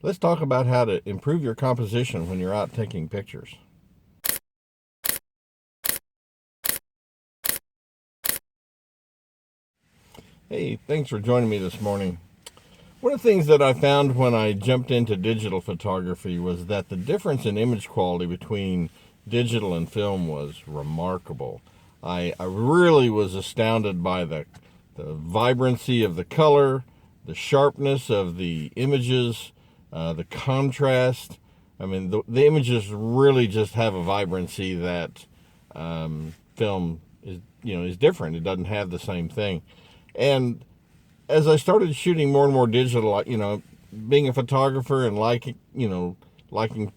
Let's talk about how to improve your composition when you're out taking pictures. Hey, thanks for joining me this morning. One of the things that I found when I jumped into digital photography was that the difference in image quality between digital and film was remarkable. I really was astounded by the vibrancy of the color, the sharpness of the images, the contrast. I mean, the images really just have a vibrancy that film is different. It doesn't have the same thing. And as I started shooting more and more digital, being a photographer and liking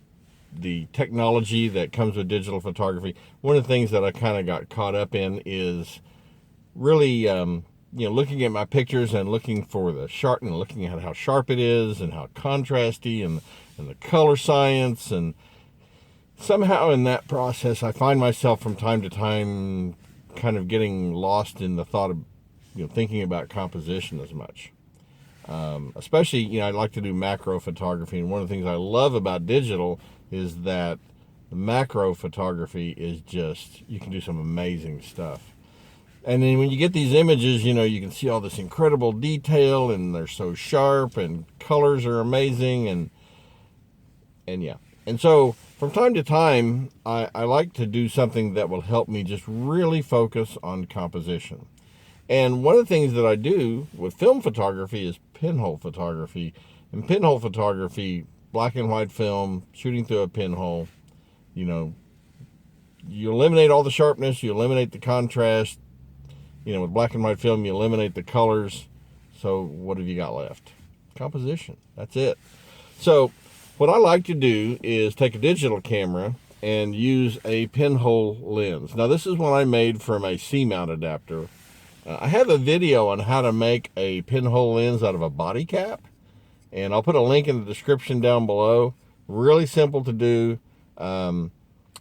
the technology that comes with digital photography, one of the things that I kind of got caught up in is really, looking at my pictures and looking for the sharp, and looking at how sharp it is and how contrasty and the color science. And somehow in that process, I find myself from time to time kind of getting lost in the thought of thinking about composition as much. Especially, I like to do macro photography, and one of the things I love about digital is that the macro photography is just, you can do some amazing stuff. And then when you get these images, you can see all this incredible detail, and they're so sharp, and colors are amazing, and yeah. And so from time to time, I like to do something that will help me just really focus on composition. And one of the things that I do with film photography is pinhole photography. And pinhole photography, black and white film, shooting through a pinhole, you eliminate all the sharpness, you eliminate the contrast. With black and white film, you eliminate the colors. So what have you got left? Composition. That's it. So what I like to do is take a digital camera and use a pinhole lens. Now, this is one I made from a C-mount adapter. I have a video on how to make a pinhole lens out of a body cap, and I'll put a link in the description down below. Really simple to do.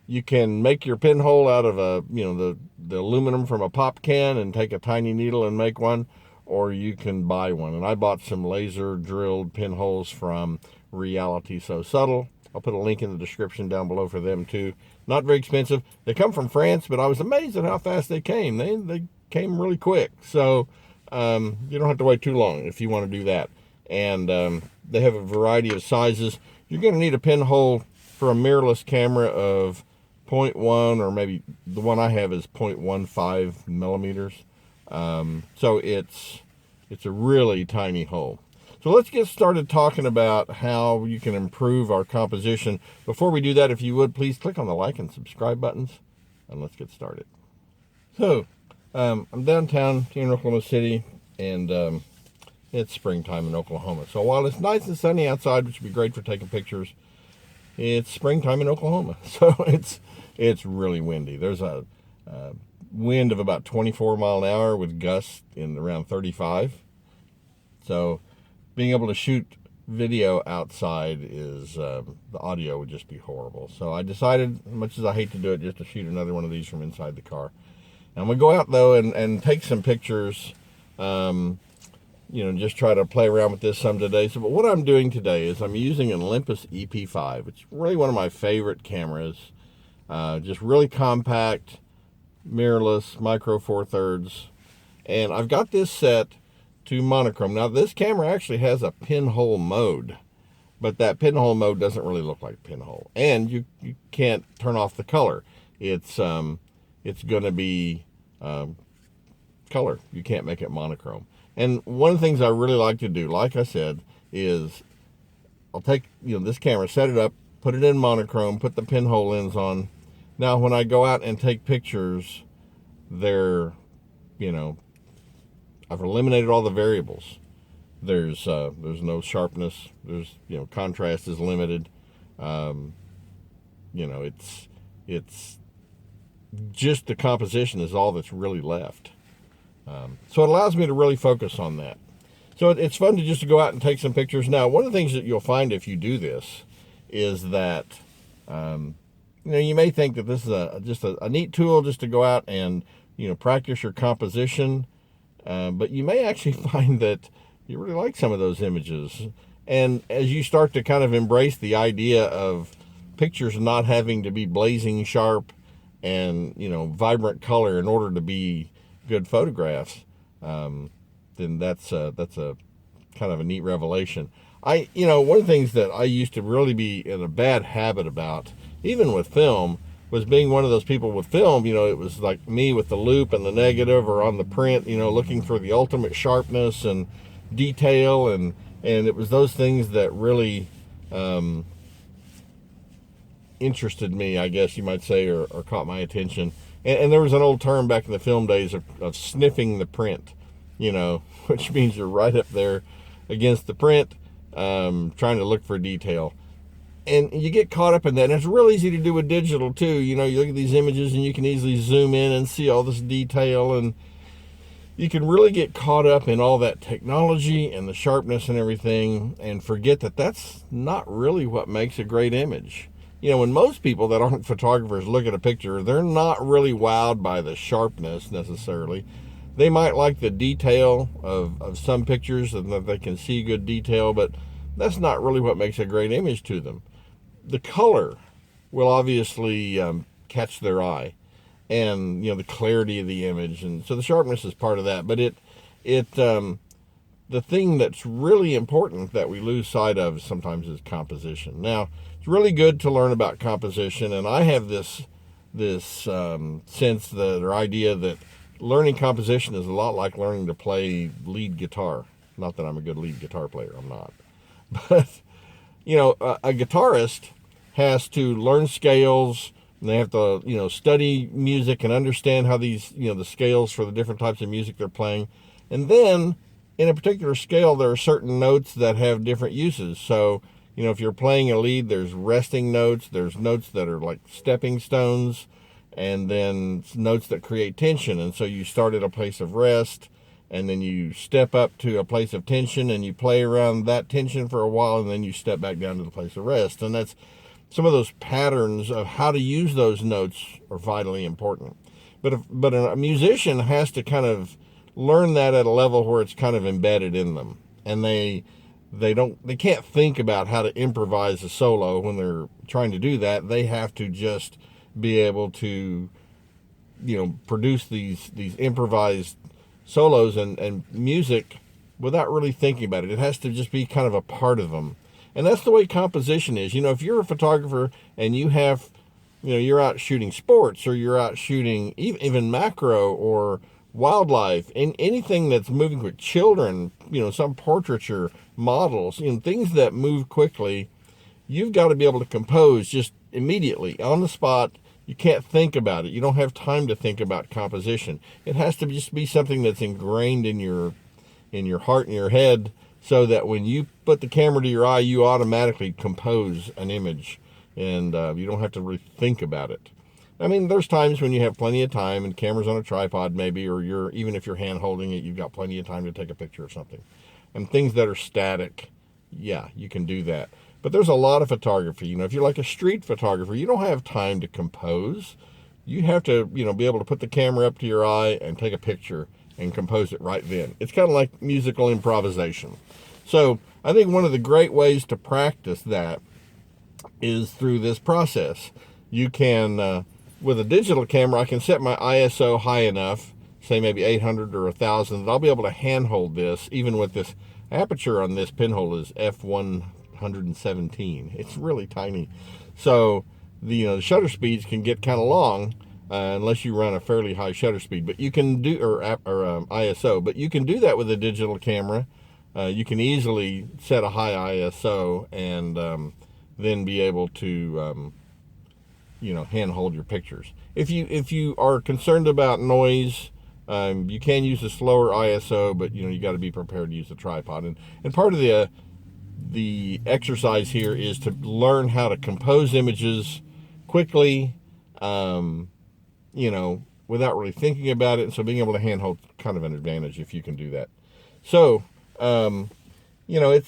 You can make your pinhole out of the aluminum from a pop can and take a tiny needle and make one, or you can buy one. And I bought some laser drilled pinholes from Reality So Subtle. I'll put a link in the description down below for them too. Not very expensive. They come from France, but I was amazed at how fast they came. They came really quick. So you don't have to wait too long if you want to do that. And they have a variety of sizes. You're going to need a pinhole for a mirrorless camera of 0.1, or maybe the one I have is 0.15 millimeters. So it's a really tiny hole. So let's get started talking about how you can improve our composition. Before we do that, if you would, please click on the like and subscribe buttons, and let's get started. So I'm downtown here in Oklahoma City, and it's springtime in Oklahoma. So while it's nice and sunny outside, which would be great for taking pictures, it's springtime in Oklahoma. So it's really windy. There's a wind of about 24 mile an hour with gusts in around 35. So being able to shoot video outside is, the audio would just be horrible. So I decided, as much as I hate to do it, just to shoot another one of these from inside the car. And I'm going to go out, though, and take some pictures, just try to play around with this some today. So, but what I'm doing today is I'm using an Olympus EP5. It's really one of my favorite cameras. Just really compact, mirrorless, micro four thirds. And I've got this set to monochrome. Now, this camera actually has a pinhole mode, but that pinhole mode doesn't really look like pinhole. And you can't turn off the color. It's going to be color. You can't make it monochrome. And one of the things I really like to do, like I said, is I'll take this camera, set it up, put it in monochrome, put the pinhole lens on. Now, when I go out and take pictures, they're, I've eliminated all the variables. There's no sharpness. There's, contrast is limited. It's just the composition is all that's really left. So it allows me to really focus on that. So it's fun to just go out and take some pictures. Now, one of the things that you'll find if you do this is that, you may think that this is just a neat tool just to go out and, practice your composition. But you may actually find that you really like some of those images. And as you start to kind of embrace the idea of pictures not having to be blazing sharp and, vibrant color in order to be good photographs, then that's a kind of a neat revelation. One of the things that I used to really be in a bad habit about, even with film, was being one of those people with film. It was like me with the loop and the negative, or on the print, looking for the ultimate sharpness and detail, and it was those things that really interested me, I guess you might say, or caught my attention. And there was an old term back in the film days of sniffing the print, which means you're right up there against the print, trying to look for detail. And you get caught up in that. And it's real easy to do with digital too. You look at these images and you can easily zoom in and see all this detail, and you can really get caught up in all that technology and the sharpness and everything, and forget that that's not really what makes a great image. When most people that aren't photographers look at a picture, they're not really wowed by the sharpness necessarily. They might like the detail of some pictures, and that they can see good detail, but that's not really what makes a great image to them. The color will obviously catch their eye, and the clarity of the image, and so the sharpness is part of that. But the thing that's really important that we lose sight of sometimes is composition. Now, it's really good to learn about composition, and I have this sense or idea that learning composition is a lot like learning to play lead guitar. Not that I'm a good lead guitar player, I'm not. But, a guitarist has to learn scales, and they have to, study music and understand how these, the scales for the different types of music they're playing. And then, in a particular scale, there are certain notes that have different uses. So, if you're playing a lead, there's resting notes, there's notes that are like stepping stones, and then notes that create tension. And so you start at a place of rest, and then you step up to a place of tension, and you play around that tension for a while, and then you step back down to the place of rest. And that's some of those patterns of how to use those notes are vitally important. But a musician has to kind of learn that at a level where it's kind of embedded in them, and they can't think about how to improvise a solo when they're trying to do that. They have to just be able to, produce these improvised solos and music without really thinking about it. It has to just be kind of a part of them. And that's the way composition is. If you're a photographer and you have, you're out shooting sports, or you're out shooting even macro or wildlife, and anything that's moving with children, some portraiture, models, things that move quickly, you've got to be able to compose just immediately on the spot. You can't think about it. You don't have time to think about composition. It has to just be something that's ingrained in your heart and your head, so that when you put the camera to your eye, you automatically compose an image, and you don't have to really think about it. I mean, there's times when you have plenty of time and camera's on a tripod maybe, or even if you're hand holding it, you've got plenty of time to take a picture of something. And things that are static, yeah, you can do that. But there's a lot of photography. If you're like a street photographer, you don't have time to compose. You have to, be able to put the camera up to your eye and take a picture and compose it right then. It's kind of like musical improvisation. So I think one of the great ways to practice that is through this process. You can, with a digital camera, I can set my ISO high enough, say maybe 800 or 1000, that I'll be able to handhold this, even with this aperture on this pinhole is f117. It's really tiny. So the shutter speeds can get kind of long, unless you run a fairly high shutter speed. But you can do, or ISO, but you can do that with a digital camera. You can easily set a high ISO and then be able to hand hold your pictures. If you are concerned about noise, you can use a slower ISO, but you got to be prepared to use a tripod. And part of the exercise here is to learn how to compose images quickly, without really thinking about it. And so being able to handhold kind of an advantage if you can do that. So,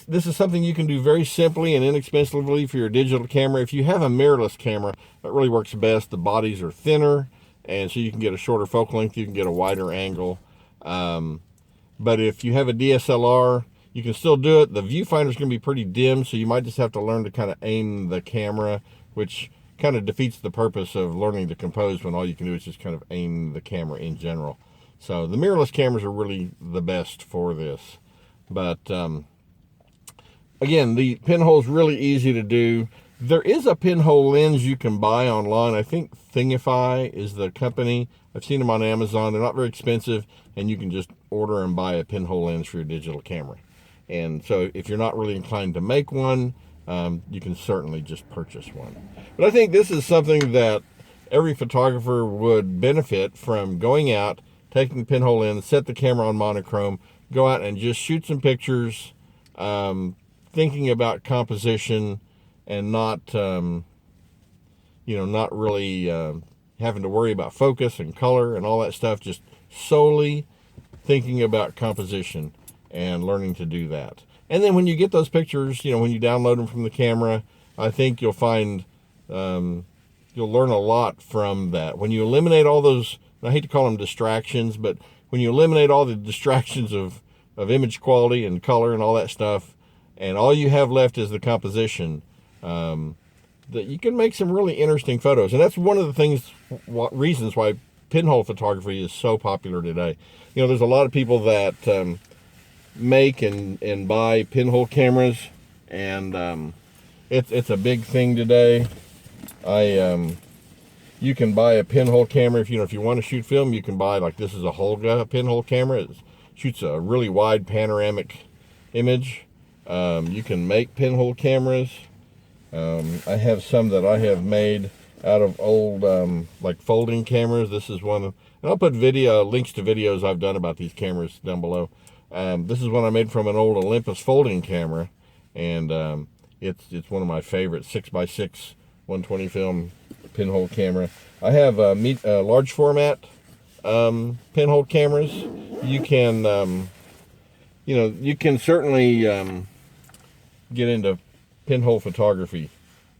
this is something you can do very simply and inexpensively for your digital camera. If you have a mirrorless camera, that really works best. The bodies are thinner, and so you can get a shorter focal length, you can get a wider angle. But if you have a DSLR, you can still do it. The viewfinder's going to be pretty dim, so you might just have to learn to kind of aim the camera, which kind of defeats the purpose of learning to compose when all you can do is just kind of aim the camera in general. So the mirrorless cameras are really the best for this. But again, the pinhole is really easy to do. There is a pinhole lens you can buy online. I think Thingify is the company. I've seen them on Amazon. They're not very expensive, and you can just order and buy a pinhole lens for your digital camera. And so if you're not really inclined to make one, you can certainly just purchase one. But I think this is something that every photographer would benefit from: going out, taking the pinhole lens, set the camera on monochrome, go out and just shoot some pictures, thinking about composition, and not not really having to worry about focus and color and all that stuff, just solely thinking about composition and learning to do that. And then when you get those pictures, when you download them from the camera, I think you'll find you'll learn a lot from that. When you eliminate all those, I hate to call them distractions, but when you eliminate all the distractions of image quality and color and all that stuff, and all you have left is the composition, that you can make some really interesting photos. And that's one of the reasons why pinhole photography is so popular today. There's a lot of people that make and buy pinhole cameras, and it's a big thing today. You can buy a pinhole camera if you want to shoot film. You can buy, like, this is a Holga pinhole camera. It shoots a really wide panoramic image. You can make pinhole cameras. I have some that I have made out of old like folding cameras. This is one, and I'll put links to videos I've done about these cameras down below. This is one I made from an old Olympus folding camera, and it's one of my favorite 6x6 120 film pinhole camera. I have large format pinhole cameras. You can you can certainly get into pinhole photography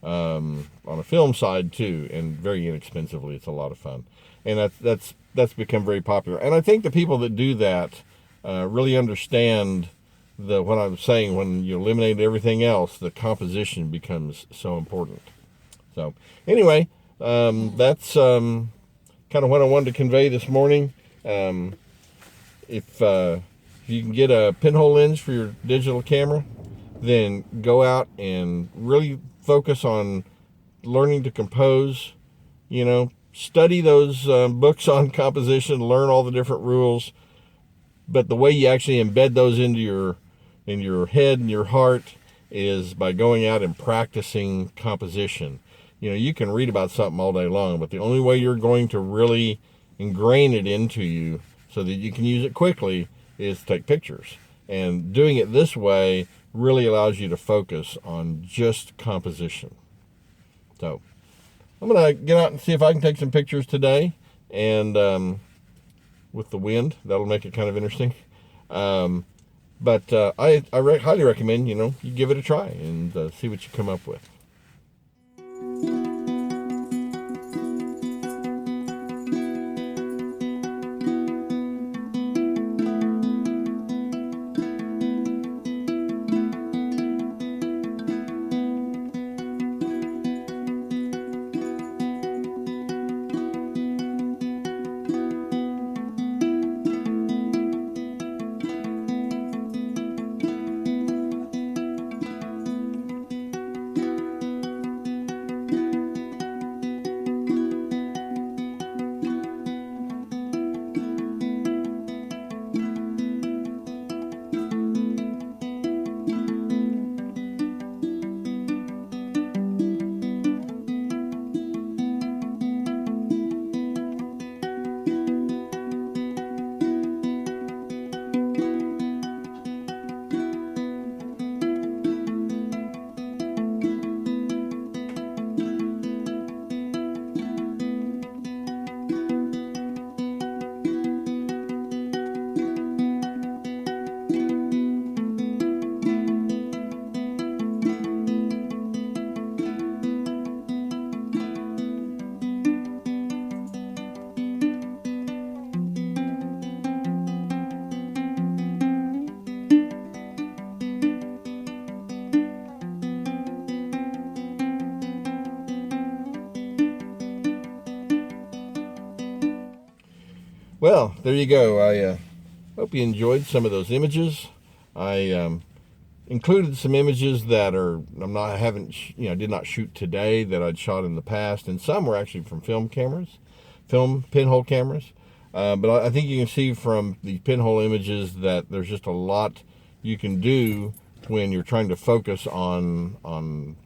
on a film side too, and very inexpensively. It's a lot of fun, and that's become very popular. And I think the people that do that really understand what I'm saying. When you eliminate everything else, the composition becomes so important. So anyway, that's kind of what I wanted to convey this morning. If you can get a pinhole lens for your digital camera, then go out and really focus on learning to compose. Study those books on composition, learn all the different rules. But the way you actually embed those into your head and your heart is by going out and practicing composition. You can read about something all day long, but the only way you're going to really ingrain it into you so that you can use it quickly is to take pictures. And doing it this way really allows you to focus on just composition. So I'm going to get out and see if I can take some pictures today, and with the wind, that'll make it kind of interesting. But I highly recommend, you give it a try and see what you come up with. Well, there you go. I hope you enjoyed some of those images. I included some images that did not shoot today, that I'd shot in the past, and some were actually from film pinhole cameras. But I think you can see from the pinhole images that there's just a lot you can do when you're trying to focus on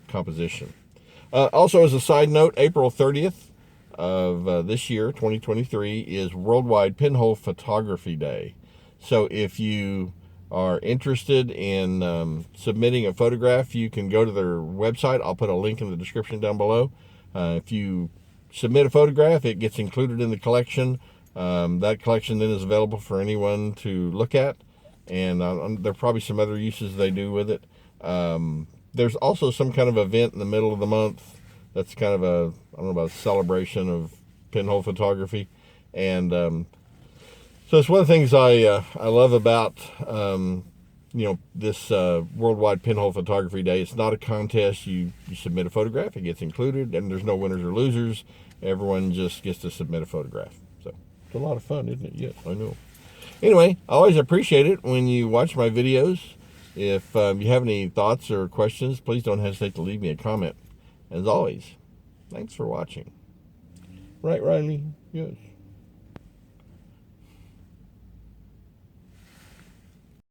composition. Also, as a side note, April 30th of this year, 2023, is Worldwide Pinhole Photography Day. So if you are interested in submitting a photograph, you can go to their website. I'll put a link in the description down below. If you submit a photograph, it gets included in the collection. That collection then is available for anyone to look at, and there are probably some other uses they do with it. There's also some kind of event in the middle of the month that's kind of I don't know about a celebration of pinhole photography, and so it's one of the things I love about this Worldwide Pinhole Photography Day. It's not a contest. You submit a photograph, it gets included, and there's no winners or losers. Everyone just gets to submit a photograph. So it's a lot of fun, isn't it? Yes, I know. Anyway, I always appreciate it when you watch my videos. If you have any thoughts or questions, please don't hesitate to leave me a comment. As always, thanks for watching. Right, Riley? Yes.